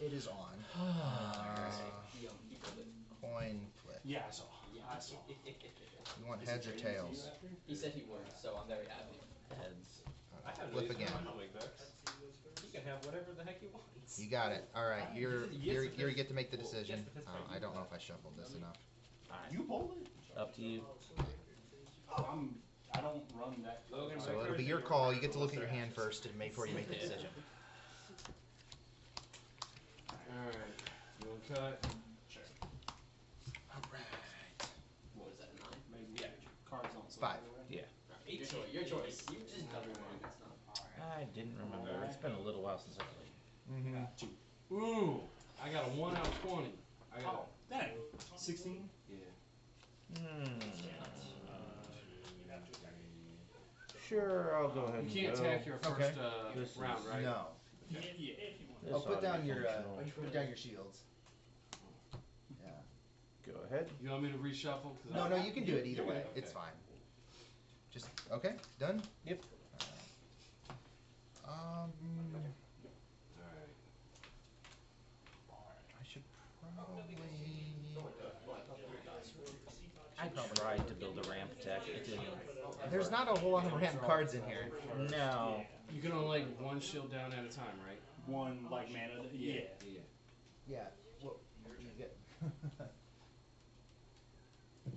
It is on. Coin flip. Yeah, I saw. You want heads or tails? He said he would, so I'm very happy. Heads. I have Flip again. He can have whatever the heck he wants. You got it. All right, you get to make the decision. I don't know if I shuffled this enough. You pulled it? Up to you. I don't run that. So it'll be your call. You get to look at your hand first before you make the decision. Alright. You want to cut? Sure. All right. What was that, a 9? Maybe cards on 5. Yeah. Your choice. You just double roll against none. I didn't remember. It's been a little while since I played. 2. Ooh! I got a 1 out of 20. I got Dang. 16? Yeah. Sure, I'll go ahead and You can't go. attack your first This round, is- right? No. Yeah. This Oh, put ought to down be your functional. shields. Yeah. Go ahead. You want me to reshuffle? No, you can do it either way. It's fine. Just okay. Done. Yep. Alright. I should probably. I tried to build a ramp deck. It didn't. There's not a whole lot of ramp cards in here. No. You can only like one shield down at a time, right? One, like, mana. Yeah. Yeah. Well, you get.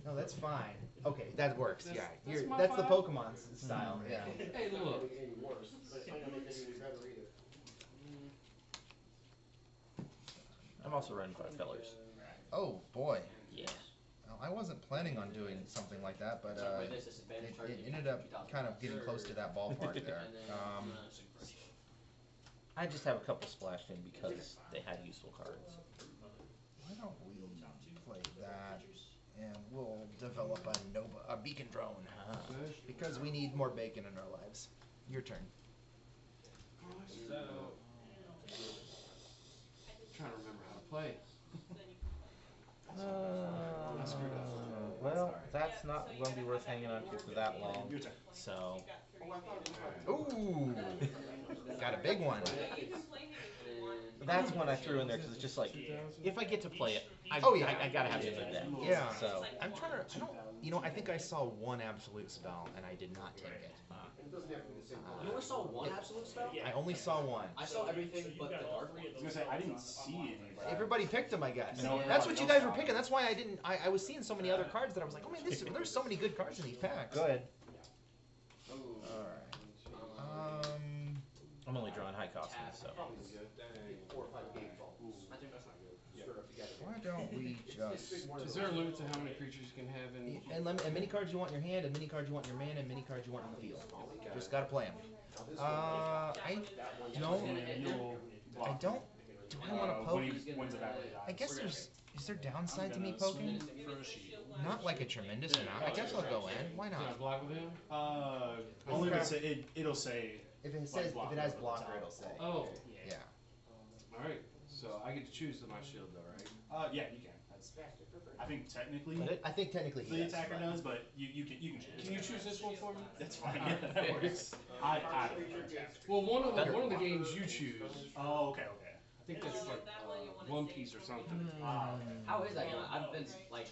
No, that's fine. Okay, that works. That's- Yeah, that's my that's the five. Pokemon style. Yeah. Hey, look. I'm also running 5 colors. Oh boy. Yeah. Well, I wasn't planning on doing something like that, but it ended up kind of getting close to that ballpark there. I just have a couple splashed in because they had useful cards. Why don't we play that, and we'll develop a beacon drone because we need more bacon in our lives. Your turn. Trying to remember how to play. Well, that's not going to be worth hanging on to for that long. So. Ooh, got a big one. That's one I threw in there because it's just like, if I get to play it, I gotta have it in there. Yeah. So I'm trying to. I think I saw one absolute spell and I did not take it. You only saw one absolute spell? I only saw one. I saw everything but the dark one. I was gonna say, I didn't see anybody. Everybody picked them, I guess. No, That's what you guys were picking. That's why I didn't. I was seeing so many other cards that I was like, oh man, there's so many good cards in these packs. good. All right. I'm only drawing high cost ones, so. 4 or 5 game balls. I think that's not good. Why don't we just? Is there a limit to how many creatures you can have in? And many cards you want in your hand, and many cards you want in your mana, and many cards you want in the field. Just gotta play them. I don't. Do I want to poke? I guess there's. Is there downside to me poking? Not like a tremendous amount. I guess I'll go in. Why Can I not? block with him? Only if it'll say. If it says if it has blocker, it'll say. Oh. Yeah. Alright. So I get to choose my shield though, right? Yeah, you can. I think technically I think technically he the does, attacker but- does, but you can choose. Can you choose this one for me? That's fine. Yeah, that works. I Well, one of the games you choose. Oh, okay. I think that's like One Piece or something. How is that going? I've been like.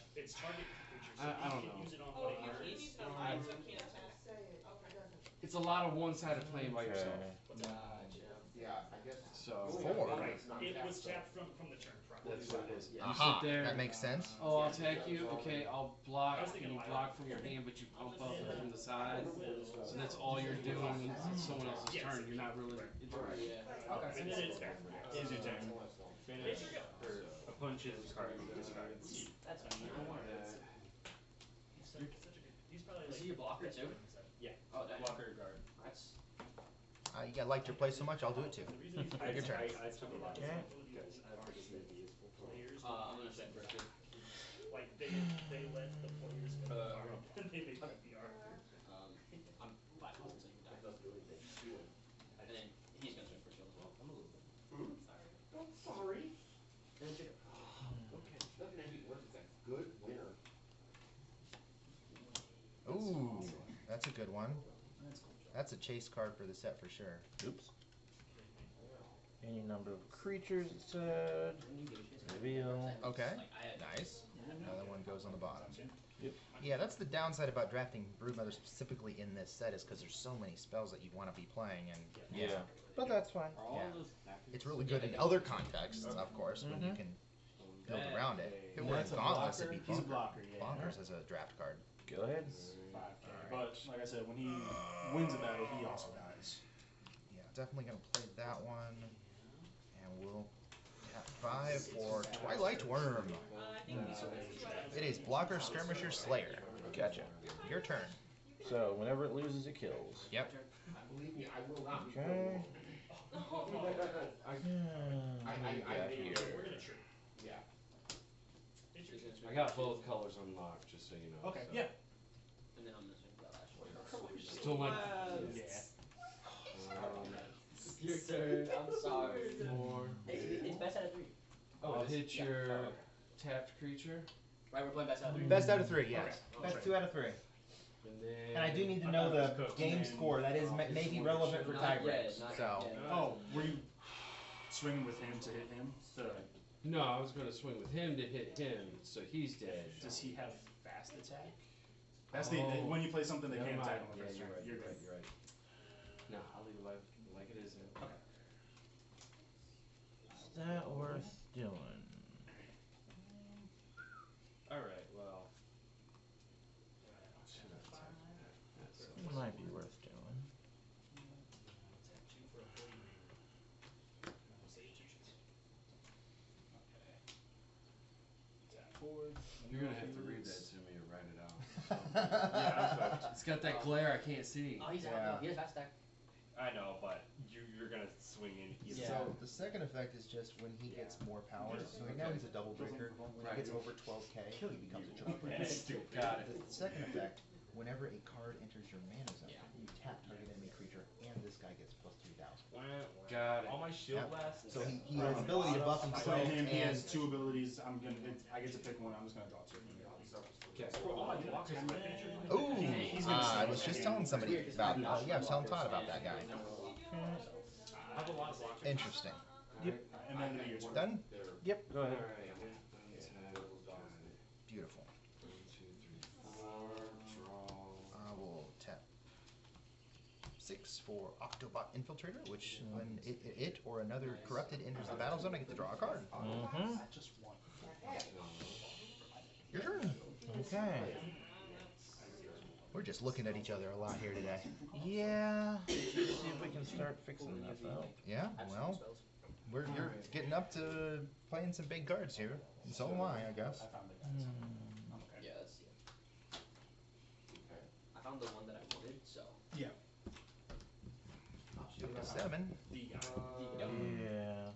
I don't know. It's a lot of one-sided playing by yourself. So. 4. It was tapped from the turn. That's what it is. You Aha. sit there. That makes sense. Oh, I'll attack you. Okay, I'll block. And you block from your hand, but you pump up from the side. So that's all you're doing. It's someone else's turn. You're not really. And then it's back. Is your turn. Finish. A punch is card. Discard. That's Is he a blocker too? Yeah. Oh, that Blocker guard. That's. You liked your play so much, I'll do it too. Your turn. I took it out Yeah. because I think it's gonna be useful players. I'm gonna say first. Like they let the players go. They make it PR. I'm 5 holes in die. And then he's gonna swing for shield as well. I'm a little bit. I'm sorry. Okay. Looking at you, what is that? Good winner. Ooh, that's a good one. That's a chase card for the set for sure. Oops. Any number of creatures, it said. Reveal. Okay. Like, I had Nice. Another one goes on the bottom. Yep. Yeah, that's the downside about drafting Broodmother specifically in this set is because there's so many spells that you want to be playing, and Yeah. but that's fine. Are all Yeah. those backwards? It's really good in other contexts, of course, when you can build around it. If it were in That's a Gauntless, it'd be blocker. He's a blocker, yeah. bonkers as a draft card. Go ahead. 5K. But like I said, when he wins a battle, he also dies. Yeah, definitely gonna play that one, and we'll tap 5 for Twilight Worm. It is Blocker, Skirmisher, Slayer. Gotcha. Your turn. So whenever it loses, it kills. Yep. Believe me, I will not be Okay. broke. What do we got here? Yeah. I got both colors unlocked, just so you know. Okay, so. yeah. And then I'm gonna swing for that last one. Still like Your turn. I'm sorry. 4. It's best out of 3. I'll hit yeah. your Oh, okay. tapped creature, Right, we're playing best out of 3. Best out of 3, yes. Okay. Best 2 out of 3. and then. And I do need to know the game score. That is maybe relevant for tie breaks. So. Oh, were you swinging with him to hit him? No, I was gonna swing with him to hit him, so he's dead. Does he have fast attack? That's Oh. when you play something that Never can't attack mind. on the Yeah, first you're turn. right. You're You're good. right. You're right. No, I'll leave it like it is. Then. Okay. Is that worth doing? All right. Well, Should have attacked that. That's It might be worth doing. You're gonna have to read that to me or write it out. Yeah, It's got that glare I can't see. Oh, he's out. Yeah. No, he has fast attack. I know, but you're gonna swing in either. Yeah. So the second effect is just when he gets more power. So right now he's a double breaker. When he gets over 12k, he becomes a triple breaker. Stupid. Got it. The second effect, whenever a card enters your mana zone, you tap target enemy creature, and this guy gets plus 3,000. Got it. All my shield Yep. lasts. So he has ability to buff So himself, him, he and has 2 abilities. I get to pick one. I'm just gonna draw 2. ooh, He's gonna I save was it. just telling somebody about. Yeah, I was telling Todd about that guy. I have a lot of blockers. Interesting. And then your turn. Done. Yep. Go ahead. Beautiful. 1, 2, 3, 4. Draw. I will tap 6 for Octobot Infiltrator, which when it or another corrupted enters the battle zone, I get to draw a card. Mm-hmm. Just one. Your turn. Okay. We're just looking at each other a lot here today. Yeah. See if we can start fixing that out. Yeah, well, you're getting up to playing some big cards here, and so am I guess. I found the guys. I'm okay. Yeah, that's, I found the one that I wanted, so. Yeah. Up to 7. The guy. Yeah.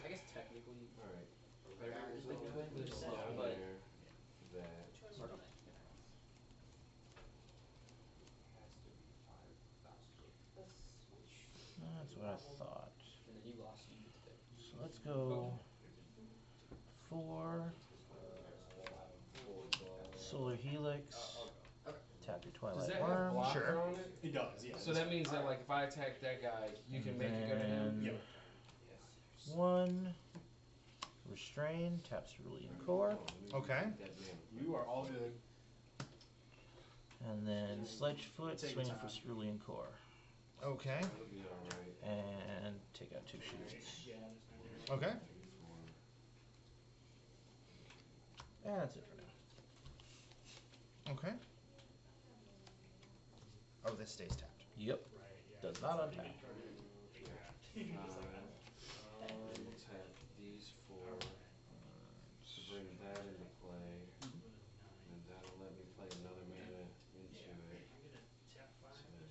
I guess technically, Alright. better is making a win with This set, down but. there. That. That's what I thought. And then you lost, you get to pick. So let's go 4 Solar Helix. Tap your Does Twilight that have Worm. blocker Sure. on it? It does, yeah. So that means that like if I attack that guy, you can make it go to him. Yep. 1 Restrain. Taps Cerulean Core. Okay. You are all good. And then Sledgefoot. Take Swinging your for time. Cerulean Core. Okay. And take out 2 shields. Okay. And that's it for now. Okay. Oh, this stays tapped. Yep. Does not untap. Tap these 4 to bring that into play, and that'll let me play another mana into it.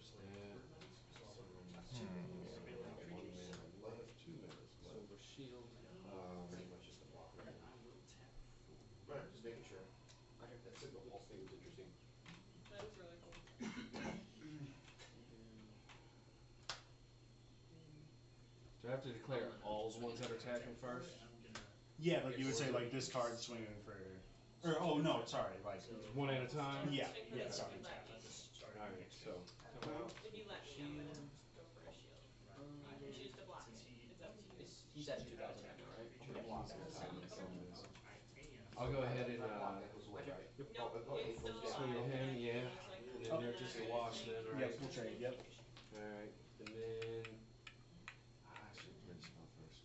So there's that. So then I got 1 mana left, 2 mana left. Silver shield. Pretty much just a blocker. Right, just making sure. That signal pulse thing was interesting. That is really cool. Do I have to declare all the ones that are attacking first? Yeah, like you would say, like this card swinging for, or oh no, sorry, like One at a time? yeah, yeah, sorry. Alright, so. If you let me, I'm gonna go for a shield. He's at 2,000 right now, right? I'll go ahead and swing at him, yeah. And then they're just a wash then, right? Yep, we'll trade. Yep. Alright, and then I should have played a spell first.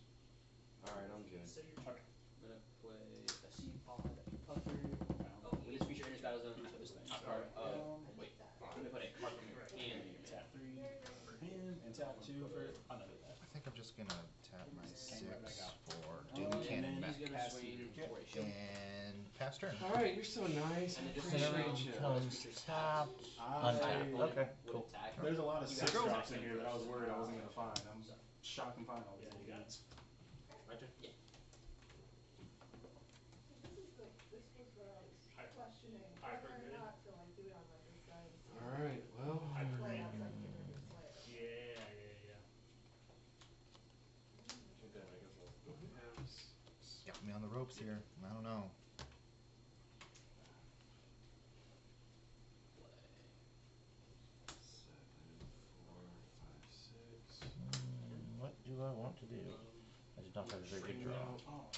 Alright, I'm good. Okay. I'm gonna play a Sea Pod Puffer. When this creature enters battle zone, I put this thing. Card. Wait. I'm gonna put a card from your hand in your Tap 3 for him and tap 2 for another that. I think I'm just gonna tap my 6 for And Doom Cannon then back. He's gonna Pass swing you. for a shield. And pass turn. Alright, you're so nice. I appreciate you. Comes tapped, I- untapped. Okay, Would cool. attack. There's a lot of You 6 guys- drops in here that I was worried I wasn't gonna find. I'm shocked and find all these units. My turn. Yeah. This was what I was questioning, Hyper whether or good. not to like do it on like this side. Alright, well. Play outside the Slayer. Yeah. And then I guess I'll go halves. Got me on the ropes here. I don't know. What do I want to do? I did not have a very good draw.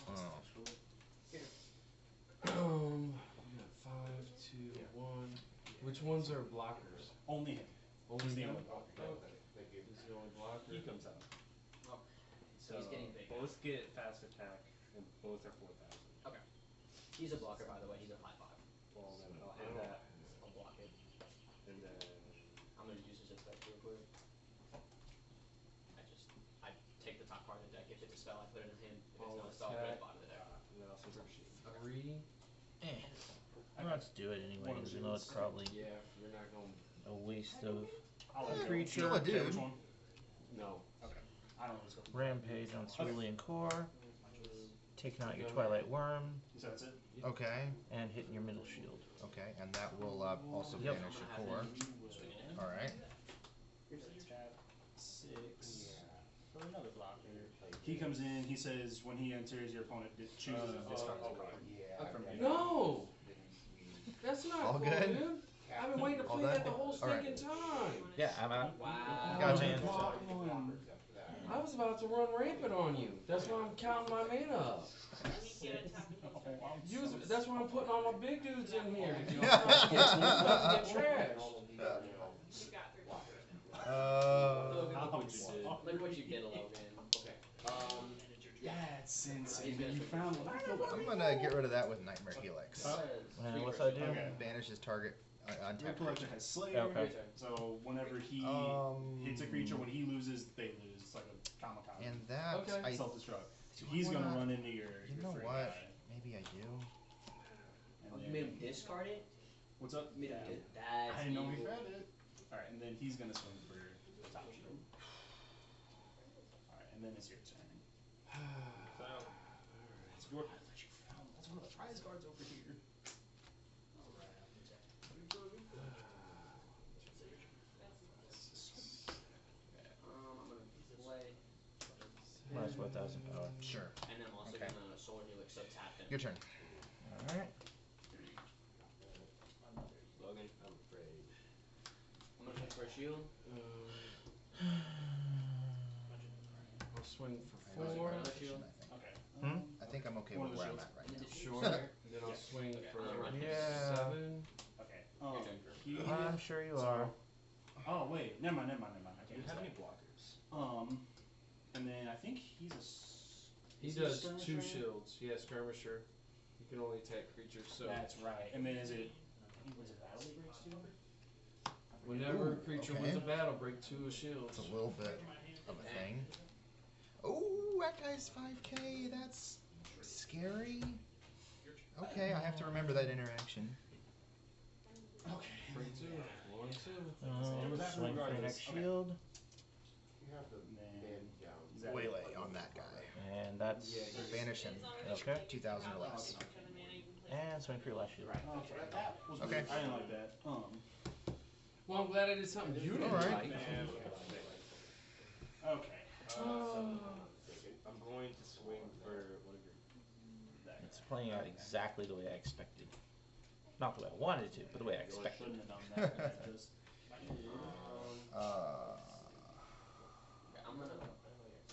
Oh. We got 5, 2, 1. Which ones are blockers? Only him. Only He's the him? only blocker. Thank you. He's the only blocker. He comes out. So he's getting big. Both get fast attack, and both are 4,000. Okay. He's a blocker, by the way. He's a 5/5. Well, then I'll hit that, I'll block it. and then I'm gonna use his effect real quick. I take the top card of the deck. If it's a spell, I put it in him. If it's not a spell, I put it at the bottom of the deck. and then I'll swing for shield. 3. Let's do it anyway, even though it's probably Yeah, you're not going. a waste of I'll let you go. creature. Kill a Okay, dude. which one? No. Okay. I don't know what's going Rampage on Cerulean Core, taking out your Twilight Worm, So that's it? Okay. and hitting your middle shield. Okay. And that will also Yep. banish a core. Alright. Tap 6 for another blocker. He comes in, he says when he enters, your opponent chooses and discards a card. From your deck. No! That's not All cool, good? dude. I've been waiting to All play that done? the whole Alright. stinking time. Yeah, I'm out. Wow. Gotcha, Ian. I was about to run rampant on you. That's why I'm counting my mana up. That's why I'm putting all my big dudes in here. You know, I'm get trash. Look what you did. Look what you did, Logan. Okay. That's insane. He's gonna You swing found for one. I'm gonna get rid of that with Nightmare Helix. What's I do? Okay. Banishes target Your untapped collection creature. has Slayer, Okay. so whenever he hits a creature, when he loses, they lose. It's like a kamikaze. And that Okay. I Self-destruct. So do he's gonna wanna- run into your you know free what? guy. Maybe I do. And You then- made him discard it? What's up? You made him Yeah. That's I didn't know he evil. found it. Alright, and then he's gonna swing for the top shield. Alright, and then it's your turn. It's your turn. You found that's one of the prize cards over here. I'm gonna play. Minus 1,000 power. Sure. And then I'm also Okay. gonna Solar Helix, so tap him. Your turn. Alright. Logan, I'm afraid. I'm gonna swing for a shield. I'll swing I for lose 4. another shield. action, I think. Okay. Hmm? I think I'm okay One with of the where I'm shields. at right And then now. just Sure. Then I'll swing Okay, for I'm gonna run. Yeah. 7. Okay. He, I'm sure you are. oh wait, never mind. I Do can't you have say. any blockers? And then I think he's a. He is a does skirmisher? 2 shields. Yeah, skirmisher. You can only attack creatures, so That's right. And then is it? Was it battle he breaks too? whenever a Ooh, creature okay. wins a battle, break 2 shields. It's a little bit of a thing. Oh, that guy's 5k. That's scary. Okay, I have to remember that interaction. Okay. Break 2. 1, 2. Swing for your next shield, You have to And then band down. is that Waylay on that guy. and that's Banish him. okay. 2,000 or less. And swing for your last shield. Okay. That was Okay. weird. I didn't like that. Well, I'm glad I did something you didn't Alright. like. Okay. I'm going to swing for one of your. It's playing out exactly the way I expected. Not the way I wanted it to, but the way I expected. Shouldn't have done that. I just- Uh, Okay, I'm gonna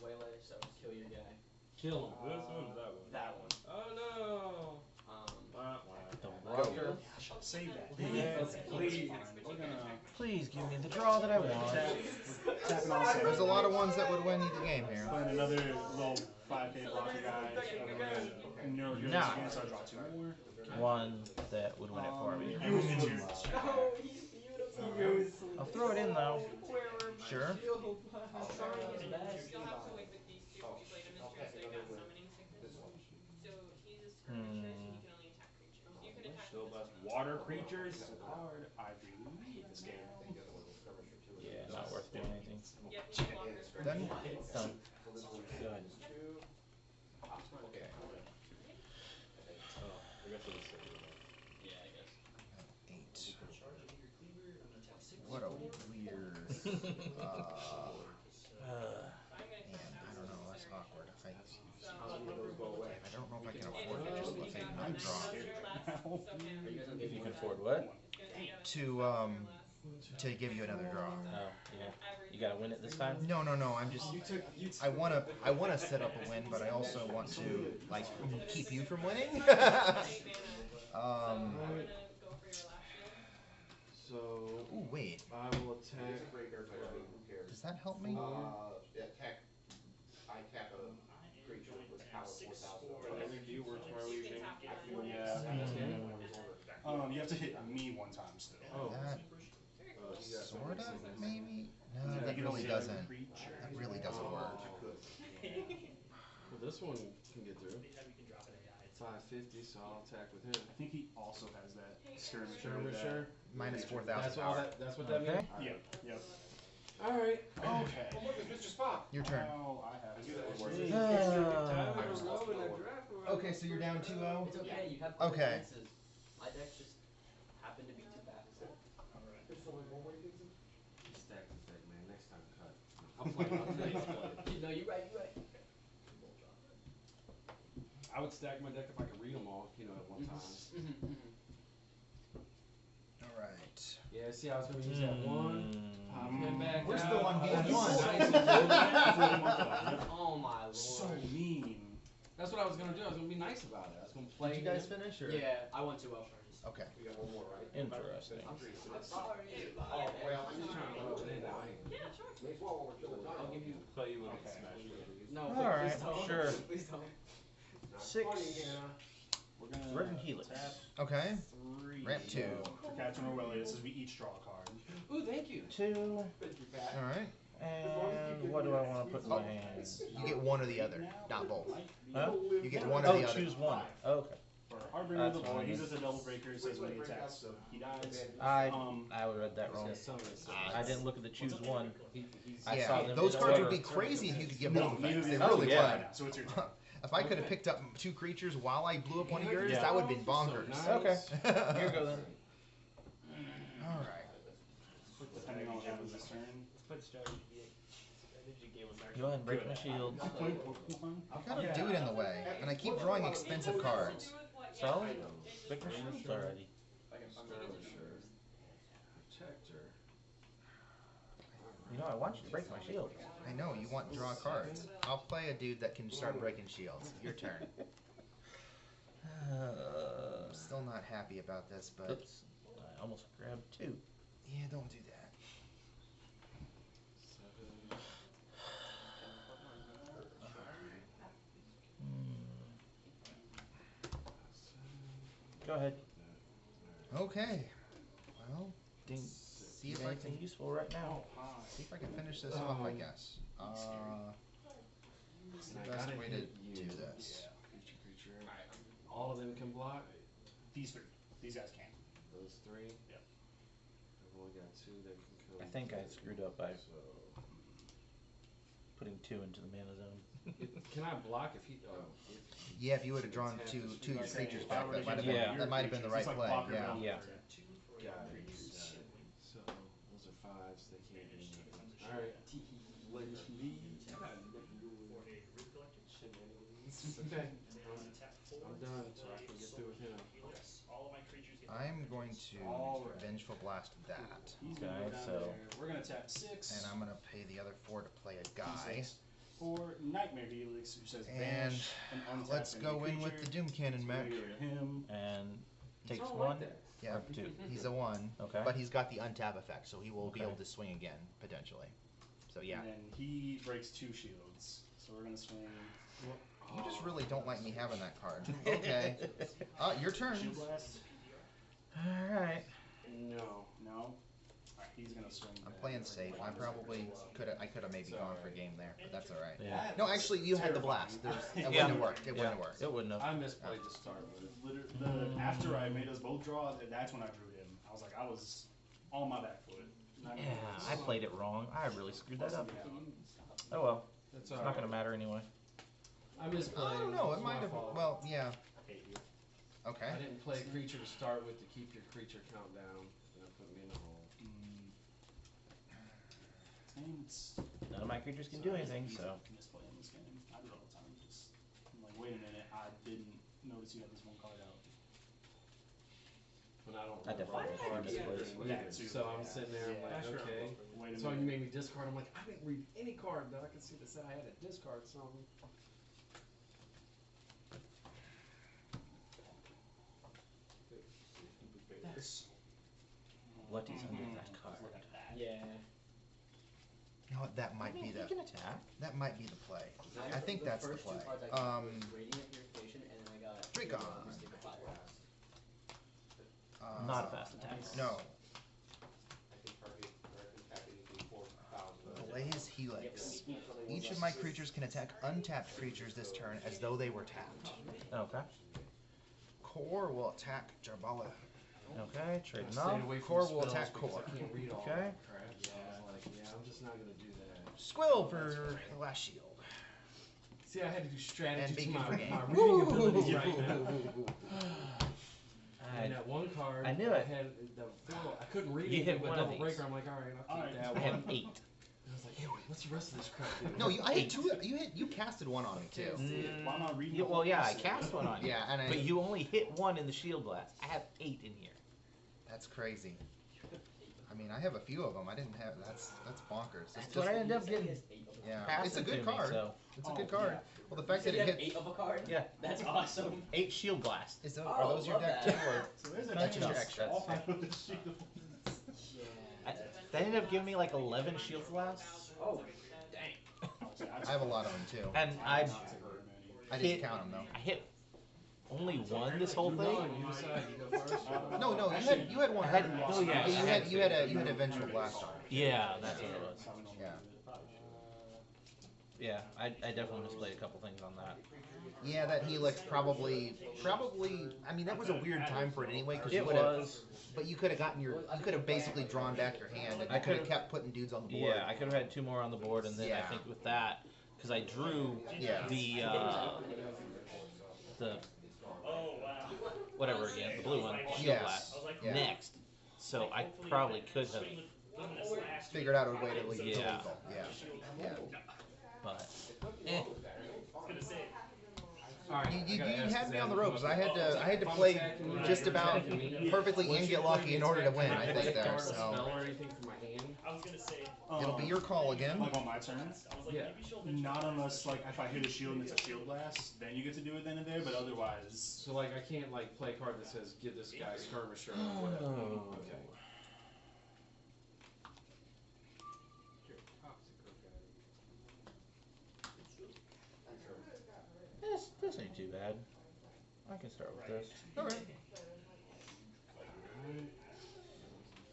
waylay, so kill your guy. Kill him. This one's that one. That one. Oh no! Wah, wah. The blocker. Save that. Yeah. Please. We're gonna Please give me the draw that I want. tapping all seven. There's a lot of ones that would win the game here. Playing another little 5K blocker guy. No, you're Nah. gonna start draw 2 more. One that would win it for me. And we'll get your- Oh, he's beautiful. I'll throw it in though. Sure. Trying his best. You'll have to wait with these two. If you played him as Dress, they've got summoning sickness. So he's a skirmisher, so he can only attack creatures. You can attack Still with best this one. water creatures. Hard. I believe it's game. Yeah, not worth doing anything. Yep, he's a blocker. Done. Done. Good. Okay. Oh, I guess it was silly. Yeah, I guess. 8. What a weird. Man, I don't know. That's awkward. I don't know if I can afford to just let them draw. If you can afford what? To give you another draw. Oh, yeah. You gotta win it this time? No. I'm just. I wanna set up a win, but I also want to like keep you from winning. So Ooh, wait. I will attack. Does that help me? Attack. I tap a creature with power 4,000. Whatever you works for my weekend. Yeah. You have to hit me 1 time still. Oh. That sort of maybe. No, You that can really only hit a doesn't. creature. That really doesn't work. Well, this one can get through. 550, so I'll attack with him. I think he also has that skirmisher. Skirmisher. Minus 4,000 That's all power. that. That's what that Okay. means. Yeah. Yep. All right. Okay. Oh, look, it's Mr. Spock. Your turn. Now I have Okay, so you're down 2-0. It's okay, you have Okay. chances. My deck just happened to be too fast. Stack the deck, man. Next time, cut. I'll play. No, you're right, you're right. I would stack my deck if I could read them all, you know, at one time. All right. Yeah, see, I was gonna use that one. Pop him back Where's out. the one game one? Oh my lord. So mean. That's what I was gonna do. I was gonna be nice about it. I was gonna play. Did you guys finish or? Yeah, I won 2-0. Okay. We got one more, right? Interesting. I'm sorry. Oh, well, I'm just trying to load it in now. may as well while we're killing time. I'll give you. Play you with Okay. Smash Bros. No, All right, please don't. sure. Please don't. 6. We're gonna Verdant Helix. tap Okay. 3. Ramp 2. For Captain Aurelia, this is we each draw a card. Ooh, thank you. 2. All right. And what do I want to put in my hand? You get one or the other, not both. Huh? You get one or Oh, the other. choose one. Okay. For Harbinger the That's Boy, fine. he's just a double breaker, says when he attacks, so he dies. I Um, read that wrong. Yeah, some of it's- I didn't look at the choose one. I saw Yeah, them those in cards order. would be crazy if you could get No, both neither effects. of They these really yeah. would. So it's your turn. If I could have picked up 2 creatures while I blew up one of yours, Yeah. that would have been bonkers. So Okay. nice. Here you go then. All right. Depending on what happens this turn. Let's play strategy game with Max. Go ahead and break my shield. You gotta do it in the way, and I keep drawing expensive cards. So, break my shield already. Skirmisher. Protector. You know, I want you to break my shield. I know, you want to draw cards. I'll play a dude that can start breaking shields. Your turn. I'm still not happy about this, but Oops. I almost grabbed 2. yeah, don't do that. 7. Go ahead. Okay. Well, Didn't see see if I anything can useful right now. see if I can finish this off. I guess. What's the best way to do this? Creature. All of them can block. These 3. These guys can't. Those 3. Yep. I've only got 2 that can kill. I think I screwed up by So. putting 2 into the mana zone. Can I block if he? Yeah, if you would have drawn two of your creatures back, that might have been Yeah. that might have been the right play. Yeah. Yeah. Got it. So those are 5s. They can't do nothing. All right. Okay. I'm done, so I can get through with him. I'm going to vengeful blast that, He's gonna go Okay, down so- there. We're gonna tap 6. and I'm gonna pay the other 4 to play a guy. for Nightmare Helix, who says And banish an untapped let's enemy go in with creature. the Doom Cannon So mech. we get rid of him. And takes not one. like that. Yeah, Or two. he's a 1. Okay. But he's got the untap effect, so he will be Okay. able to swing again, potentially. So yeah. And then he breaks 2 shields. So we're gonna swing. You just really don't like me having that card. Okay. Your turn. Shield blast. Alright. No. No. Alright, he's gonna swing. I'm then. playing safe. I probably could have maybe gone for a game there, but that's alright. Yeah. No, actually, you had the blast. It wouldn't have worked. It wouldn't have worked. It wouldn't have. I misplayed to start with. After I made us both draw, that's when I drew him. I was like, I was on my back foot. Yeah, I played it wrong. I really screwed that up. Yeah. Oh well. That's It's not gonna matter anyway. I misplayed. I don't know. It It's might my have. fault. Well, yeah. Hate you. Okay. I didn't play creature to start with to keep your creature count down. And it put me in a hole. None of my creatures can do anything, so. Misplay in this game. I do it all the time. Just, I'm like, wait a minute, I didn't notice you had this one card out. But I don't I remember definitely all the misplaced. cards either. That too, So I'm yeah. sitting there, I'm like, Yeah. okay. Wait a So you minute. made me discard. I'm like, I didn't read any card that I could see that said I had to discard something. What is under that card? Look at that. Yeah. You know what? That might be He the. can attack. That might be the play. I think that's the first two play. cards I got was Radiant Purification, and then I got Recon. Mystic of Fire. Not a fast attack. No. I can target or I can tap anything 4,000. Blaze Helix. Each of my creatures can attack untapped creatures this turn as though they were tapped. Okay. Core will attack Jarbala. Okay, trading I stayed off. away from Core will spells attack because core. I can't read all Okay. that crap. So I was like, yeah, I'm just not gonna do that. Squill for the last shield. See, I had to do strategy And to bacon my, for game. my reading abilities right now. I, And that one card, I knew it. had the foil. I couldn't read You it, hit but one of double these. breaker. I'm like, all right, I'll keep Alright. that I have one. 8. And I was like, hey, wait, what's the rest of this crap do? No, I hit 2. You casted 1 on me too. Why am I reading? Yeah, the well, whole yeah, I piece? cast one on you. Yeah, and I. But you only hit 1 in the shield blast. I have 8 in here. That's crazy. I mean, I have a few of them. I didn't have. That's bonkers. It's That's just, what I ended up getting. yeah, Passed it's a it good to me, card. so. It's a Oh, good card. yeah. Well, the fact So that you it have hit. 8 of a card? Yeah. That's awesome. 8 shield blast. Is those, Oh, are those your love deck that. too, or So there's a that's just nice your extra? all 5 of the shield. Yeah. They ended up giving me like 11 shield blasts. Oh, dang. I have a lot of them too. And I I didn't hit- count them though. I hit only 1 this whole You thing. know, you decide you go first. No, no, you had one. I had- oh, yeah, you had a vengeful blast on. Yeah, that's what it was. Yeah. Yeah, I definitely misplayed a couple things on that. Yeah, that Helix probably. I mean, that was a weird time for it anyway, because you It would have. was. But you could have gotten your. You could have basically drawn back your hand, and I you could have could've- kept putting dudes on the board. Yeah, I could have had 2 more on the board, and then Yeah. I think with that, because I drew Yeah. the whatever again, the blue one, shield Yes. blast, Yeah. next. So I probably could have, Figured out a way to leave Yeah. lethal. Yeah. Yeah. but eh. Alright, You I gotta ask had this me on the Adam ropes. I question. had to Fun play fact, can you just do about that to me? perfectly Once and you get play lucky in order to attack, win. can I I think there. discard a So spell or anything from my hand? it'll be your call again. Like on my turn. Yeah. Not unless like if I hit a shield and it's a shield blast, then you get to do it then and there. But otherwise, So like I can't like play a card that says give this guy skirmisher or whatever. Oh. Okay. You're a toxic guy. This ain't too bad. I can start with this. Okay.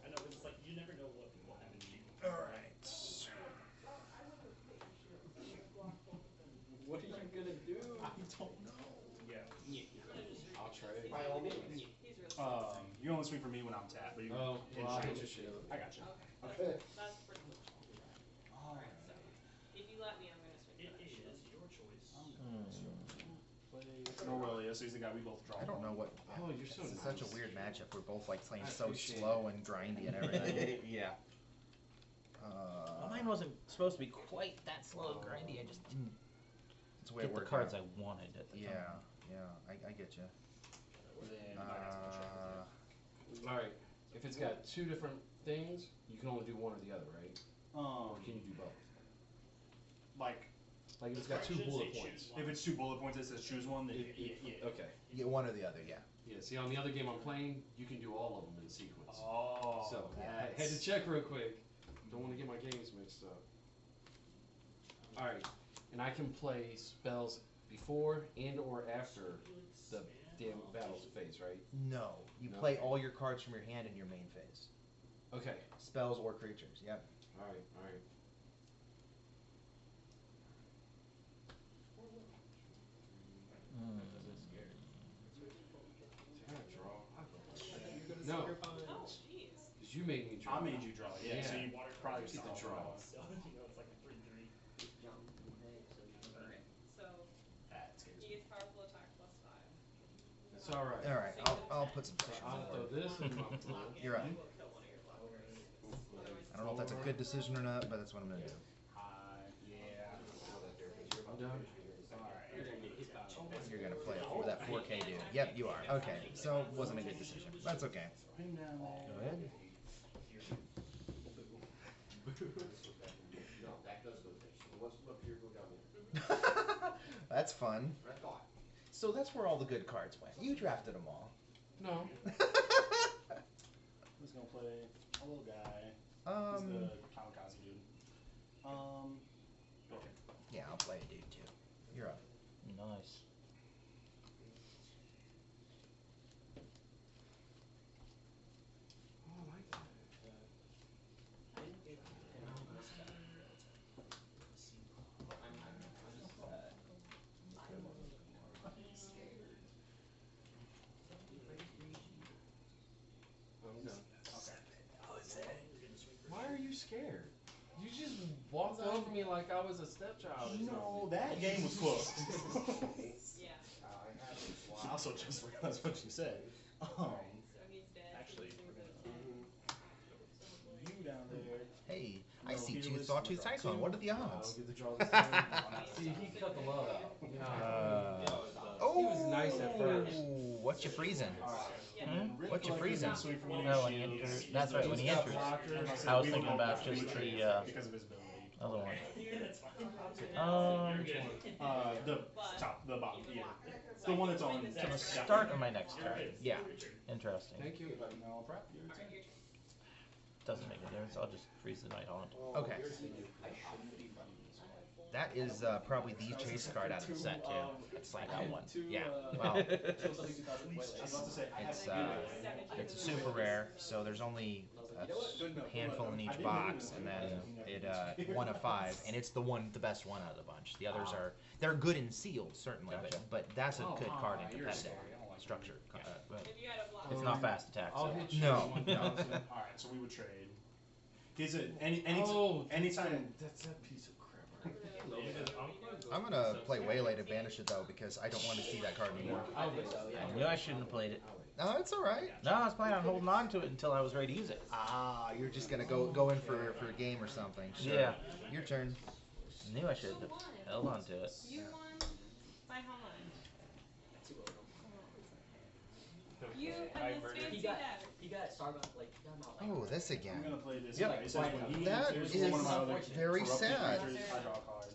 I know it's like you never know what people have in shield. All right. What are you gonna do? I don't know. Yeah. I'll trade. By all means. You only swing for me when I'm tapped, but you. Oh, in well, I'll shield. hit your shield. I got you. Okay. That's pretty much. So, if you let me, I'm gonna swing for that shield. Norwelia, so he's the guy we both draw. I don't know what. Oh, you're so This is nice. such a weird matchup. We're both like playing I so appreciate slow and grindy and everything. Yeah. Well, mine wasn't supposed to be quite that slow and grindy. I just didn't It's the way it get the worked cards out. I wanted at the Yeah, time. yeah, I get you. Then Alright, if it's got 2 different things, you can only do one or the other, right? Or can you do both? Like Like if it's got 2 bullet points. If it's 2 bullet points, it says choose one. Then yeah. Okay. Yeah, one or the other. Yeah. Yeah. See, on the other game I'm playing, you can do all of them in sequence. Oh. So I had to check real quick. Don't want to get my games mixed up. All right, and I can play spells before and or after the damn battle phase, right? No, you No. play all your cards from your hand in your main phase. Okay. Spells or creatures. Yep. All right. All right. Attack, draw. No, Oh, jeez. because you made me draw. I made you draw. Yeah. So Yeah. you probably Get the start draw. So That scares he me. gets powerful attack +5. That's all right. All right. I'll put some So pressure I'll on throw it. this in my pool. You're right. Will kill one of your blockers. I don't know if that's a good decision or not, but that's what I'm gonna do. Yeah. I'm done. You're gonna play it for that 4K dude. Yep, you are. Okay. So wasn't a good decision. That's okay. Him down there. Go ahead. No, that does go there. So once you look here, go down there. That's fun. I thought. So that's where all the good cards went. You drafted them all. No. Who's gonna play a little guy? He's um. the kamikaze dude. Okay. Yeah, I'll play a dude too. You're up. Nice. Oh, I like that. I'm done. Why are you scared? You just walked over me like I was a stepchild. No, that game was close. Yeah. I also just realized what you said. So he's dead. Actually, He's we're gonna you down there. Hey, I No, see he two was- sawtooth cyclone. What are the I'll odds? get the draw this time. See, he cut the love out. Oh, He was nice at first. What you freezing? Hmm? What you freezing? No, when he enters. That's right. When he enters. I was thinking about just the because of his ability. other one. The top, the bottom, yeah. The one that's on To the start of my next turn. Yeah. Interesting. Thank you. No prep. Doesn't make a difference. I'll just freeze the night haunt. Okay. That is probably the chase card out of the set too. That's like that one. Yeah. Well, I was about to say, I it's a super rare, so there's only a handful in each box, and then it 1 of 5, and it's the best one out of the bunch. The others they're good in sealed certainly, but that's a good card in competitive structure. But If you had a blocker. It's not fast attack. I'll So. hit you. No. Alright, so we would trade. He's a anytime. That's that piece of crap. I'm gonna play Waylay to banish it though because I don't want to see that card anymore. I knew I shouldn't have played it. No, it's all right. No, I was planning on holding on to it until I was ready to use it. Ah, you're just gonna go in for a game or something. Sure. Yeah. Your turn. Knew I should have held on to it. You won by how much? You and this fancy deck. He got Starbucks like Oh, this I'm again. gonna play this Yep. guy. He says when he That enters is one of my other very corrupted sad. creatures, I draw a card.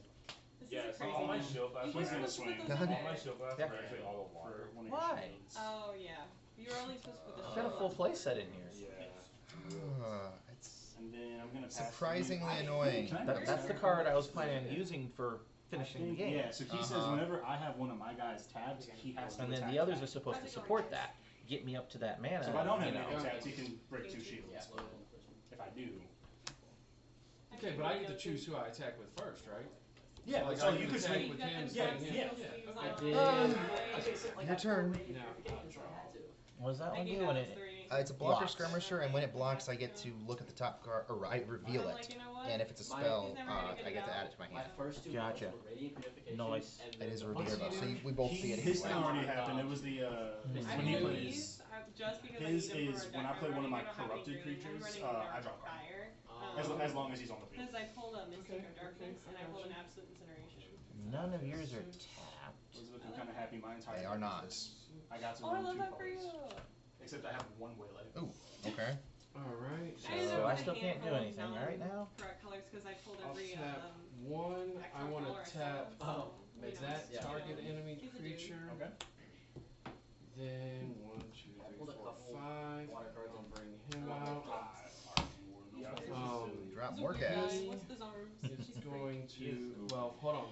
This Yeah, is so crazy. all my shield blasts He's gonna are swing. all God. my shield blasts are actually all of water. For one of your Why? shields. Oh yeah. You were only supposed to put the I've got a full play set in here. It's And then I'm gonna pass surprisingly annoying. Can I That's the card I was planning on using for finishing the game. Yeah, so he says whenever I have one of my guys tabbed, he has to And then attack the others that. are supposed to support that. Get me up to that mana. So if I don't have you know. any tabs, he can break 2 shields. But if I do, Okay, but I get to choose who I attack with first, right? yeah, Like so I you can could attack swing. with him, Yeah, swing him. yeah. Okay. Your turn. Now, What does that I one do do when that it? as 3. It's a blocker Blocks. skirmisher, and when it blocks, I get to look at the top card, or I reveal I'm it. like, you know what? And if it's a spell, He's never gonna I get to add it to my My hand. first 2 Gotcha. were Radiant Purification. Nice. And It is a then reveal though, so we both see it His thing anyway. already happened. It was the I'm when he gonna plays. use, just because His I need them is for a when deck I play I'm one of my running, I don't have any corrupted green. I'm creatures, running I Dark draw a card. Fire. As long as he's on the field. Because I pulled a Mystic of Darkness and I pulled an Absolute Incineration. None of yours are tapped. Was looking kind of happy my entire They are life not. because I got to Oh, I run love 2 that for you. colors. Except I have 1 Waylay. Ooh, okay. all right. I ended So up I with a still can't do handful of anything right now. non-correct colors because I pulled I'll every tap One, I want Or to a tap solo, you know, that yeah. target enemy He's a dude. creature. Okay. Then 1, 2, I 3, pulled a 4, couple 5. water cards I'll and bring him Oh, out. Drop He's a more weird guy. cash. What's his arms? It's She's going He is to. goofy. Well, hold on.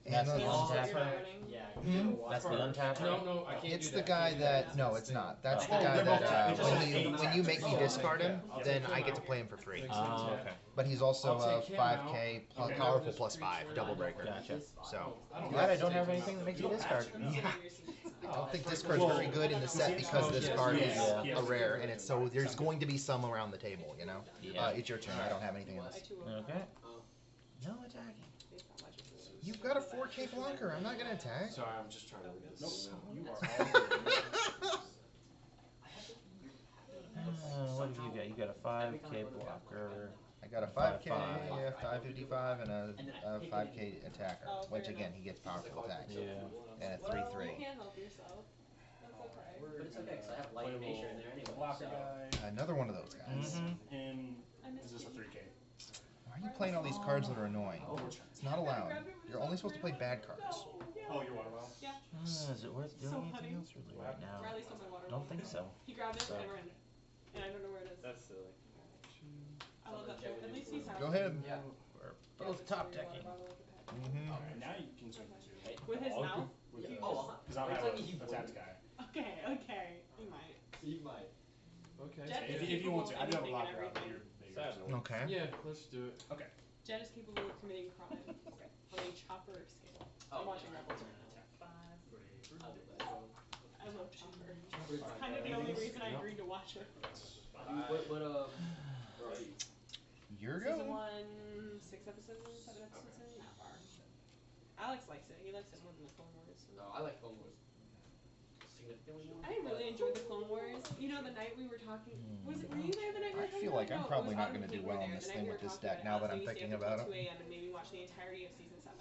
That's the And He's I'll weird untapper. running. Yeah. Hmm? That's the untapper. No, I can't It's do the that. guy Can't do that. No, it's not. That's the Oh, guy they're that both tapped. It's just when you make me Oh, discard him, I'll then take I him get to out. play him for free. Makes Oh, sense, okay. But he's also I'll a take him 5K plus Okay. powerful plus 5 double breaker. Gotcha. So I'm glad I don't have anything that makes you discard. yeah, I don't think discard's very good in the set because this card is Yeah. a rare, and it's so there's going to be some around the table. You know. Yeah. It's your turn. I don't have anything else. Okay. No attacking. You've got a 4K blocker. I'm not gonna attack. Sorry, I'm just trying to read Nope. this. You are all What have you got? You got a 5K blocker. I got a 5K, 5-5. 555, and a 5K attacker, Oh, which fair again enough. he gets powerful attacks, Yeah. and a You 3/3. can't help yourself. That's okay. But it's okay, because I have light nature in there anyway. blocker So. guy. Another one of those guys. Mm-hmm. Him. I Is missed this a you. 3K? Why are you playing all these cards that are annoying? Oh, It's not allowed. You're only supposed to play bad cards. oh, you're water well. Yeah. Is it worth doing So anything funny. else really right now? Riley stole my water Don't bottle. think so. He grabbed it So. and ran it. And I don't know where it is. That's silly. I love that. At least he's happy. Go ahead. Yeah. We're both top decking. Mm-hmm. Okay, now you can swing for 2. With his mouth? With Yeah. these. Oh, Because I'll it's have like you a tapped guy. Okay, okay. You might. You might. Okay. Jet is If you want to, I do have a capable of blocker out, but anything. you're bigger. So. Okay. Yeah, let's do it. Okay. Jet is capable of committing crime on a chopper scale. Oh, I'm watching yeah. Rebels right now. 5. I'll do that. I love Chopper. It's kind of the only reason I agreed to watch it. What, You're Season going. 1, 6 episodes, 7 episodes in, not far. Alex likes it. He likes it more than the Clone Wars. no, I like Clone Wars. Significantly more. I really enjoyed the Clone Wars. You know, the night we were talking. Were you there the night we I were talking feel about like it? I'm No, probably it was not Autumn gonna do and well Kate on were this there. thing The with night we this were talking deck, now that about I'm it. thinking We about stayed it. up till 2 a.m. and maybe watched the entirety of season 7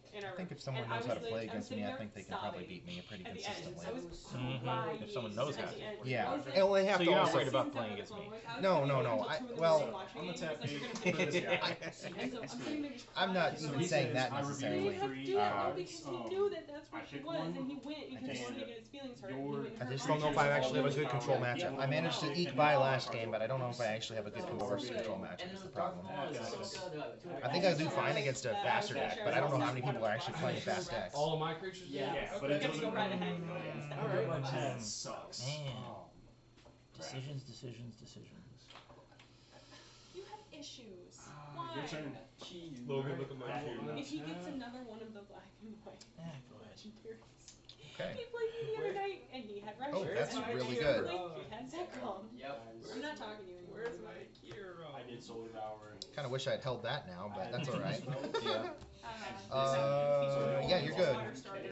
in our I think room. if someone And I knows how to was play like, I'm against me, sitting I there think they can probably sobbing beat me pretty at the end. consistently. I was Mhm. crying. If someone knows at how the to. end. Yeah, I was like, and they have So to you're not also. worried about season playing 7 against of me? Clone Wars. I was No, sitting no, there no, until I- 2 in the well, morning watching I'm it. gonna tap He was you like, for "You're gonna this finish it." guy. And so I'm sitting there just I'm not crying. even saying that I necessarily. He had to do that though because he knew that that's what I she pick was, one, and he went because he and wanted to get his feelings hurt. and he your- went and I hurt just my don't know if I feelings. actually have a good control matchup. I managed to eke by last game, but I don't know if I actually have a good control matchup is the problem. I think I do fine against a faster deck, but I don't know how many people are actually playing fast decks. All of my creatures? do Yeah. Yeah, Okay, but it you doesn't. go right ahead and go against that. Alright. That sucks. Man. Oh. Decisions, decisions, decisions. You have issues. Your Why? turn. Logan, look at my Alright. shoe. If he gets another one of the black and white Go ahead. legendaries. Okay. He played me the other night and he had Russian. Oh, that's and I really played good. He had Zekrom. Yep. I'm not talking to you anymore. Where's my hero? I did Soul Devour. Kind of wish I had held that now, but that's all right. Yeah. Yeah, you're good.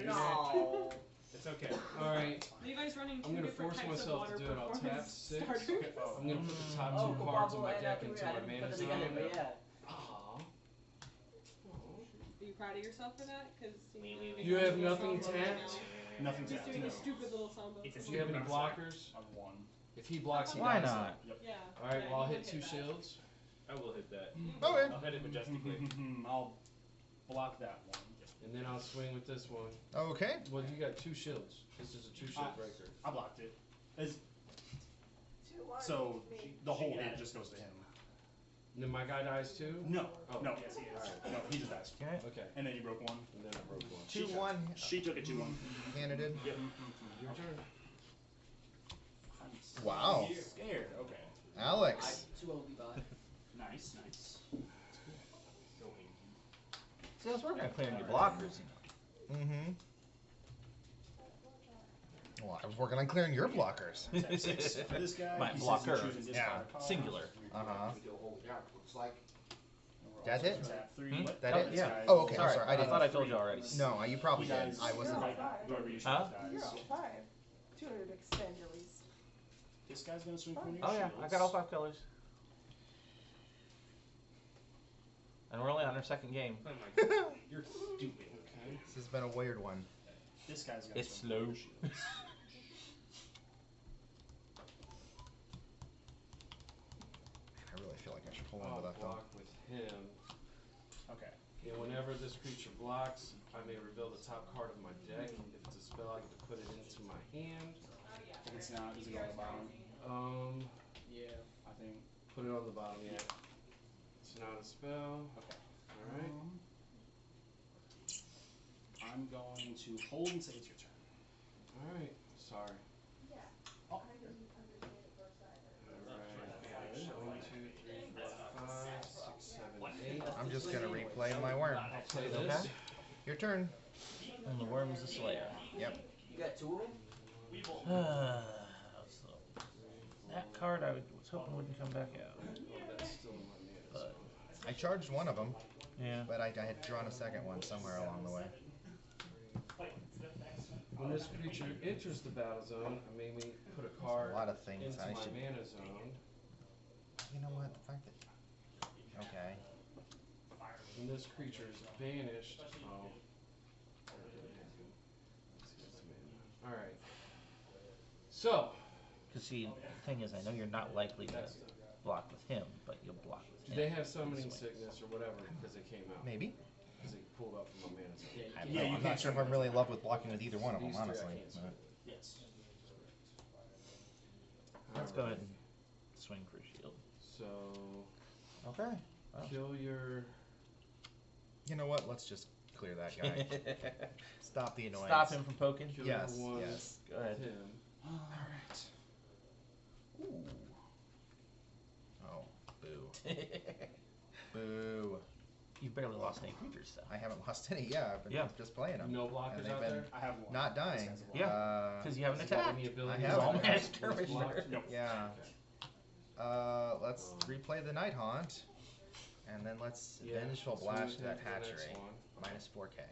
No. It's okay. Alright, Levi's running two I'm gonna different force types of myself water to do it. I'll tap performance 6. starters. I'm gonna put the top Oh, 2 cards in my deck into my mana zone. Yeah. Aw. Are you proud of yourself for that? Because You have nothing tapped? Nothing He's tapped. doing No. a stupid little samba. It's a Do you have any blockers? I've won. If he blocks, he Why dies. not? Yep. Yeah. Alright, yeah, well, I'll you hit would 2 that. shields. I will hit that. Okay. I'll hit it majestically. I'll block that one. And then I'll swing with this one. Okay. Well, you got 2 shields. This is a 2 shield breaker. I blocked it. So the whole hit just goes to him. And then my guy dies too? No. Oh. No. No, he just dies. Okay. Okay. And then you broke one. And then I broke one. 2-1 She took it 2-1. candidate. Your turn. Wow. Scared. Okay. Alex. 2 by. Nice. Nice. See, I was working on clearing your blockers. Mm-hmm. Well, I was working on clearing your blockers. Tap 6 for this guy. My He says blocker. he chooses Yeah. discard a card. Singular. Uh-huh. And we're That also it? gonna Tap 3. Hmm? That Oh, it? this Yeah. guy- Oh, okay. I'm Sorry, sorry. I I didn't. thought I told you already. No, you probably He did. dies. I wasn't. Whoever you Huh? choose You're dies. on 5. 200 extend at least. This guy's gonna swing for your Oh yeah, I shields. got all 5 colors. And we're only on our second game. Oh my god. You're stupid. Okay. This has been a weird one. This guy's gonna It's swing for your slow. shields. I really feel like I should hold on I'll to that though. block with him. Okay. And whenever this creature blocks, I may reveal the top card of my deck. If it's a spell, I get to put it into my hand. If it's not, does it go on the bottom? Yeah. I think. Put it on the bottom, yeah. It's not a spell. Okay. Alright. I'm going to hold and say it's your turn. Alright. Sorry. Oh. Alright. 1, 2, 3, 4, 5, 6, 7, 8. I'm just gonna replay my worm. I'll play Okay. this. Your turn. And the worm's the Slayer. Yep. You got 2 of them? So, that card I was hoping wouldn't come back out. That's still in my mana But, zone. I charged one of them, yeah. but I had drawn a second one somewhere along the way. When this creature enters the battle zone, I may put a card A lot of things into I my should. mana zone. You know what? The fact that. Okay. When this creature is banished, Alright. So, Because see, the thing is, I know you're not likely to block with him, but you'll block with do him. they have summoning sickness or whatever because they came out? Maybe. Because they pulled up from my mana zone. I'm not sure if I'm really in love with blocking with either one of them, These three I honestly. can't swing. Yes. Let's go ahead and swing for a shield. So, Okay. kill your... You know what? Let's just clear that guy. Stop the annoyance. Stop him from poking? Kill Yes, your one yes. Go ahead. with him. Alright. Ooh. Oh, boo. Boo. You've barely lost any creatures, so. I haven't lost any. Yeah, I've been Yeah. just playing them. No blockers And they've out been there? I have one. not dying. This has a block. Yeah. Because you haven't Does it have attacked. any abilities? I have. It's all It's mass It's skirmisher. blocked? Nope. Yeah. Let's replay the Night Haunt, and then let's Yeah, vengeful so blast we that have the next hatchery. one. Minus 4K.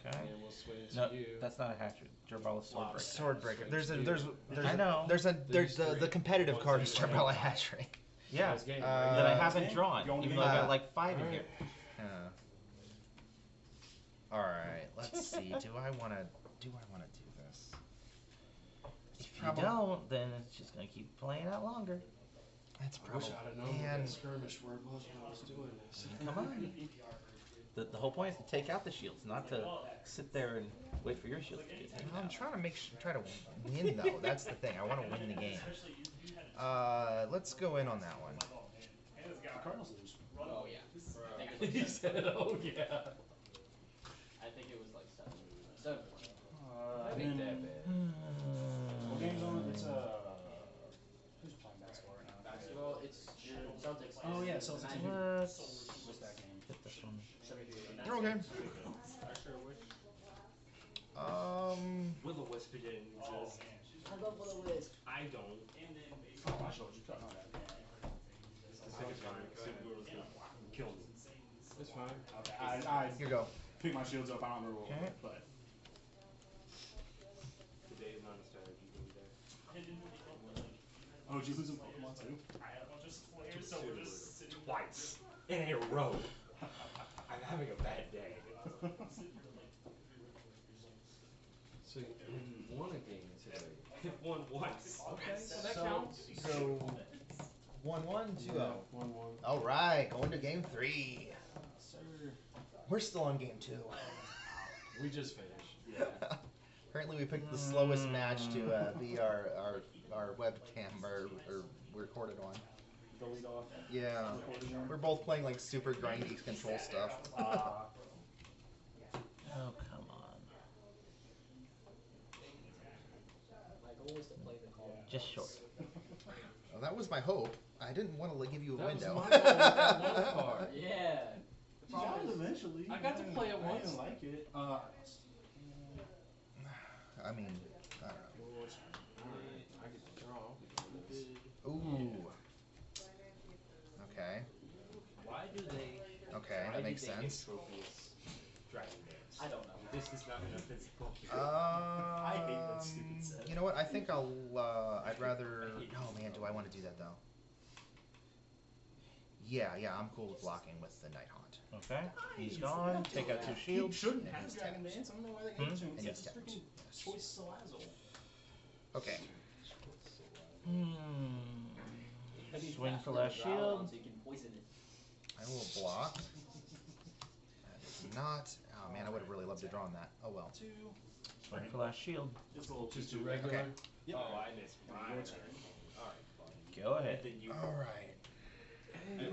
Okay. And we'll swing to No, you. that's not a hatchet. Jerbala Swordbreaker. Swordbreaker. There's I a know. there's These the three. competitive card is Jerbala Hatchery. Yeah. This game, Uh, That I right? haven't game? drawn, You want even me though I to- got like 5 in Alright. here. All right. Let's see. Do I want to do this? If you don't, then it's just gonna keep playing out longer. That's I wish probably. I'd have known what Man, that skirmish word was when I was doing this. Come on. The whole point is to take out the shields, not to sit there and wait for your shield to get taken I'm out. trying to try to win though. That's the thing. I want to win the game. Let's go in on that one. The Cardinals lose. Oh, yeah. I think it He was like said, oh yeah. I think it was like 7. 7. That ain't that bad. What game's on? It's who's playing basketball right now? Basketball, it's your Celtics. Oh yeah, Celtics. Let's What's that game? hit this one. You're okay. Will-o-wisp didn't exist. I love Will-o-wisp. I don't. Oh, I showed you. No, that. I think it's fine. Super Will was gonna kill me. It's fine. Okay. I Here you go. picked my shields up. I don't remember what, Okay. but Today is not a strategy game day. oh, did you lose in Pokemon too? Twice in a row. I'm having a bad day. So you won a game today. It won once. Okay, so that So- counts. So 1-1, 2-0. 1-1. All right, going to game 3. Sir. We're still on game 2. We just finished. Yeah. Apparently, we picked the slowest match to be our webcam or recorded on. The lead off. Yeah, we're both playing like super grindy control stuff. Oh, come on. My goal is to play the call. Just short. Well, that was my hope. I didn't want to give you a That was window. my goal with that one card. Yeah. The Yeah, problem is, eventually. I got to play it I once. didn't like it. I mean, I don't know. Alright, I get to draw. because Ooh. Okay. Why do they? Okay, why that do makes they sense. Give trophies Dragon Dance? I don't know. This is not in a physical. I hate that stupid set. You know what? I think I'd rather. Oh man, do I want to do that though? Yeah, I'm cool with blocking with the Night Haunt. Okay. He's gone. Take out 2 He shields. shouldn't And have he's Dragon tapped. Dance. I don't know why they gave it to him. And It's he's a tapped. freaking Yes. choice Salazzle. Okay. Maybe Swing fast for forward last the draw shield. on so you can poison it. I will block. not. Oh man, I would have really loved to draw on that. Oh well. 2. Wait for last shield. Just a little Just a T2. regular. Okay. Yep. Oh, I missed mine. Your turn. Alright, buddy. Go ahead. Then you. All right. Hey,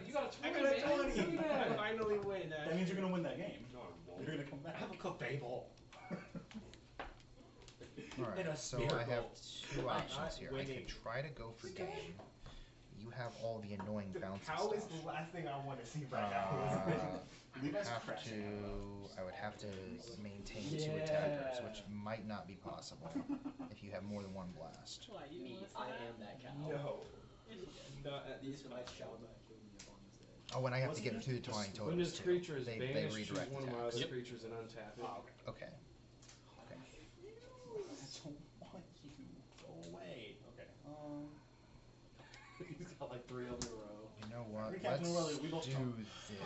you got a 20, I got a man. 20. Look at that. I finally win. That means you're gonna win that game. No, I won't. You're gonna come back. I have a Clefable. All And a right. So I have Smeargle. two options here. I Winning. could try to go for game. You have all the annoying bouncy How is stuff. the last thing I want to see right now? Leave us Have crashing. to. I would have to maintain 2 attackers, which might not be possible if you have more than 1 blast. Me, I am that cow. No. Not at These these are my prices. shall. Oh, and I have to get 2 declining totals When this too. creature is They banished, choose redirect one of my attacks. other creatures and untap it. Oh, Okay. I don't want you. Go away. Okay. He's got like 3 of them in a row. You know what? We're Captain Let's O'Reilly, we both do talk.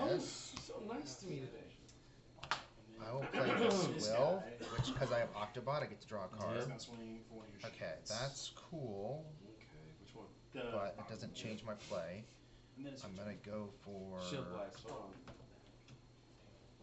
Oh, this. so nice to me today. I will play this This Will, guy. which because I have Octobot, I get to draw a He's card. gonna swing for one of your Okay, shields. that's cool, Okay, which one? but it doesn't change my play. And then it's I'm your gonna go for Shield blast. Hold on.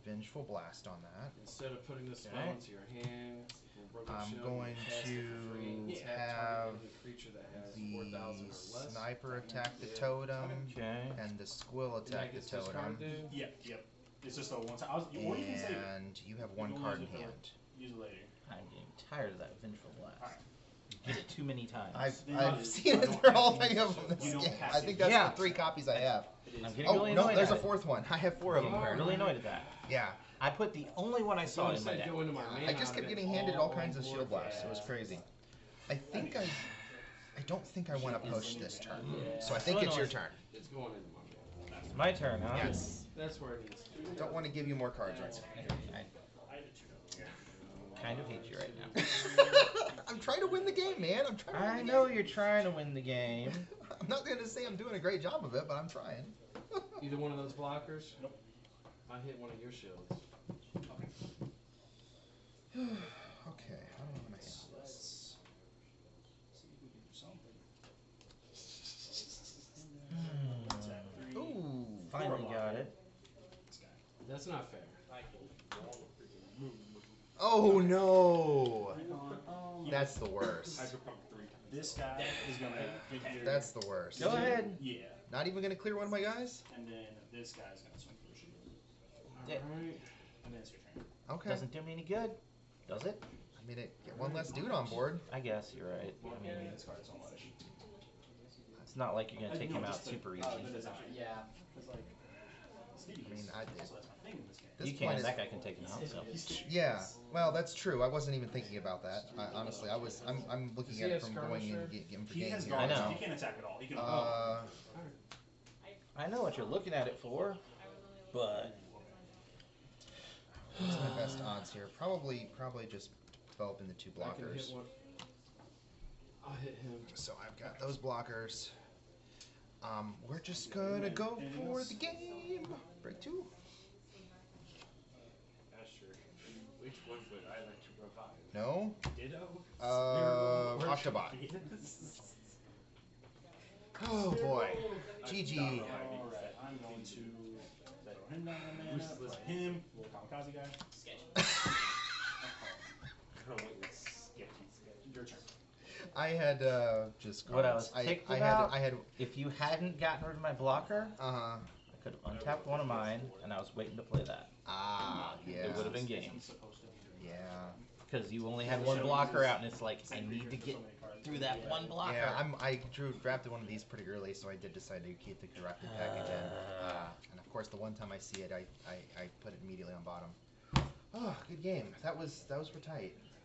Vengeful Blast on that. Instead of putting this spell Okay. into your hand, you can broken I'm shield, going you cast it for free, and to tap target have enemy creature that has the 4,000 or less. Sniper attack the Yeah. totem, Okay. and the Squill And that attack the gets this totem. card, dude. Yeah, yep. It's just a one time. Or you can save it. And you have You 1 can card in use it for, hand. like, use it later. I'm getting tired of that vengeful blast. Alright. Did it too many times. I've seen it through all 3 of them. You don't This game. have I to. think that's Yeah. the 3 copies I have. It is. I'm getting Oh really no, annoyed there's a at it. 4th one. I have 4 of them. I'm really annoyed at that. Yeah. I put the only one I So saw in my instead, deck. go into my I mana just out kept of it, getting handed all kinds of on shield board. blasts. It was crazy. I think I don't think I want to push this turn. Yeah. So I think it's your turn. It's going into my mana. It's my turn, huh? Yes. That's where it needs to be. Don't want to give you more cards right I kind of hate you right now. now. I'm trying to win the game, man. I'm trying to win I the know game. you're trying to win the game. I'm not going to say I'm doing a great job of it, but I'm trying. Either one of those blockers? Nope. I hit one of your shields. Okay, how do I want to handle this? See if we can do something. Hmm. Attack 3. Ooh. Finally got it. This guy. That's not fair. Oh no. Yeah. That's the worst. This guy is gonna get your. That's the worst. Go ahead. Yeah. Not even going to clear one of my guys? And then this guy's gonna swing for a shield. Yeah. Alright. And then it's your turn. Okay. Doesn't do me any good, does it? I mean, get one less dude on board. I guess you're right. I mean, This card so much. it's not like you're gonna take him out super easy. Yeah. Because like. Stevie I mean, is- I- so that's my thing in this game. This You point can. is- That guy can take him out. So. Yeah, well, that's true. I wasn't even thinking about that. Honestly, I'm looking Does he at it have from Skirmisher? going and getting for He game has here. I guards. know. He can't attack at all. He can. I know what you're looking at it for, but What's my best odds here? Probably just developing the 2 I can hit blockers. one. I'll hit him. So I've got those blockers. We're just gonna go for the game. Break 2. Asher. Which one would I like to revive? No. Ditto? Octobot. Oh boy. GG. Alright, I'm going to throw him down the mana. Play him. Little kamikaze guy. Your turn. I had just what I cards. was ticked I about, had if you hadn't gotten rid of my blocker, I could have untapped one of mine, and I was waiting to play that. yeah. It would have been game. Yeah. Because you only had one blocker out, and it's like, I need to get through that one blocker. Yeah, I drafted one of these pretty early, so I did decide to keep the corrected package in. And of course, the one time I see it, I put it immediately on bottom. Oh, good game. That was for tight.